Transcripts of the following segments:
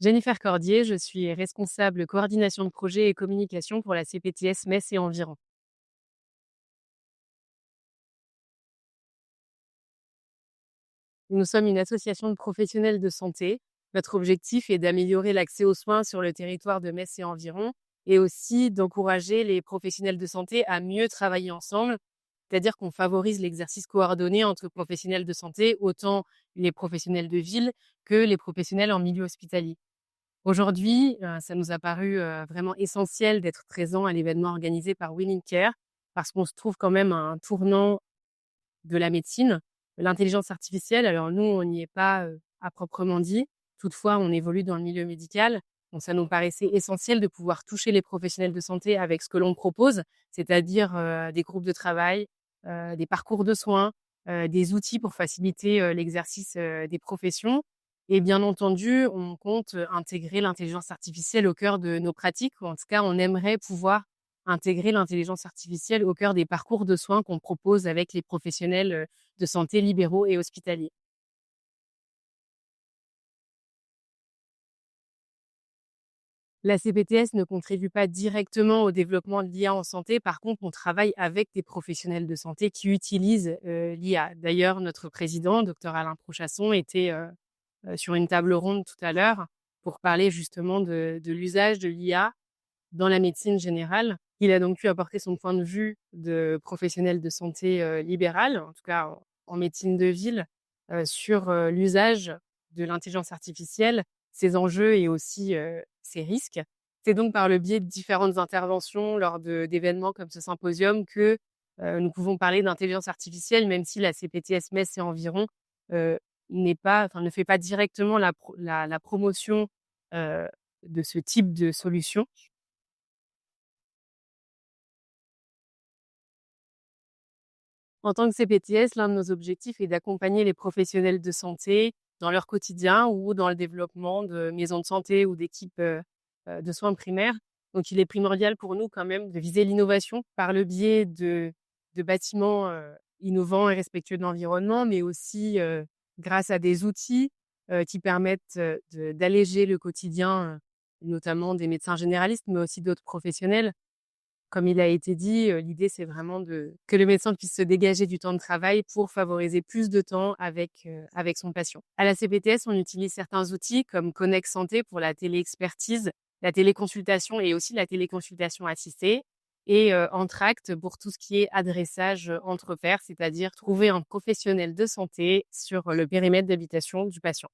Jennifer Cordier, je suis responsable coordination de projet et communication pour la CPTS Metz et environ. Nous sommes une association de professionnels de santé. Notre objectif est d'améliorer l'accès aux soins sur le territoire de Metz et environ et aussi d'encourager les professionnels de santé à mieux travailler ensemble, c'est-à-dire qu'on favorise l'exercice coordonné entre professionnels de santé, autant les professionnels de ville que les professionnels en milieu hospitalier. Aujourd'hui, ça nous a paru, vraiment essentiel d'être présent à l'événement organisé par Winning Care parce qu'on se trouve quand même à un tournant de la médecine. L'intelligence artificielle, alors nous, on n'y est pas, à proprement dit. Toutefois, on évolue dans le milieu médical, donc ça nous paraissait essentiel de pouvoir toucher les professionnels de santé avec ce que l'on propose, c'est-à-dire, des groupes de travail, des parcours de soins, des outils pour faciliter, l'exercice, des professions et bien entendu, on compte, intégrer l'intelligence artificielle au cœur de nos pratiques ou en tout cas, on aimerait pouvoir intégrer l'intelligence artificielle au cœur des parcours de soins qu'on propose avec les professionnels, de santé libéraux et hospitaliers. La CPTS ne contribue pas directement au développement de l'IA en santé. Par contre, on travaille avec des professionnels de santé qui utilisent, l'IA. D'ailleurs, notre président, docteur Alain Prochasson, était, sur une table ronde tout à l'heure pour parler justement de l'usage de l'IA dans la médecine générale. Il a donc pu apporter son point de vue de professionnel de santé, libéral, en tout cas en médecine de ville, sur, l'usage de l'intelligence artificielle, ses enjeux et aussi, ses risques. C'est donc par le biais de différentes interventions lors d'événements comme ce symposium que, nous pouvons parler d'intelligence artificielle, même si la CPTS Metz et environ, heu, ne fait pas directement la promotion, heu, de ce type de solution. En tant que CPTS, l'un de nos objectifs est d'accompagner les professionnels de santé dans leur quotidien ou dans le développement de maisons de santé ou d'équipes de soins primaires. Donc, il est primordial pour nous quand même de viser l'innovation par le biais de bâtiments innovants et respectueux de l'environnement, mais aussi grâce à des outils qui permettent d'alléger le quotidien, notamment des médecins généralistes, mais aussi d'autres professionnels. Comme il a été dit, l'idée, c'est vraiment que le médecin puisse se dégager du temps de travail pour favoriser plus de temps avec son patient. À la CPTS, on utilise certains outils comme Connect Santé pour la téléexpertise, la téléconsultation et aussi la téléconsultation assistée et Entracte pour tout ce qui est adressage, entre pairs, c'est-à-dire trouver un professionnel de santé sur le périmètre d'habitation du patient.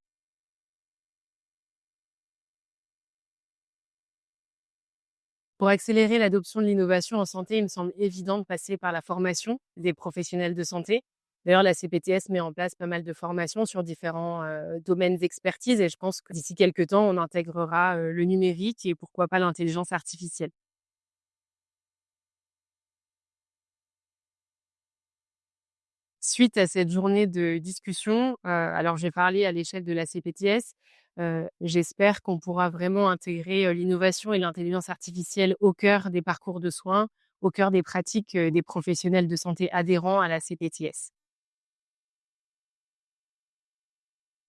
Pour accélérer l'adoption de l'innovation en santé, il me semble évident de passer par la formation des professionnels de santé. D'ailleurs, la CPTS met en place pas mal de formations sur différents domaines d'expertise et je pense que d'ici quelques temps, on intégrera le numérique et pourquoi pas l'intelligence artificielle. Suite à cette journée de discussion, alors j'ai parlé à l'échelle de la CPTS, j'espère qu'on pourra vraiment intégrer, l'innovation et l'intelligence artificielle au cœur des parcours de soins, au cœur des pratiques, des professionnels de santé adhérents à la CPTS.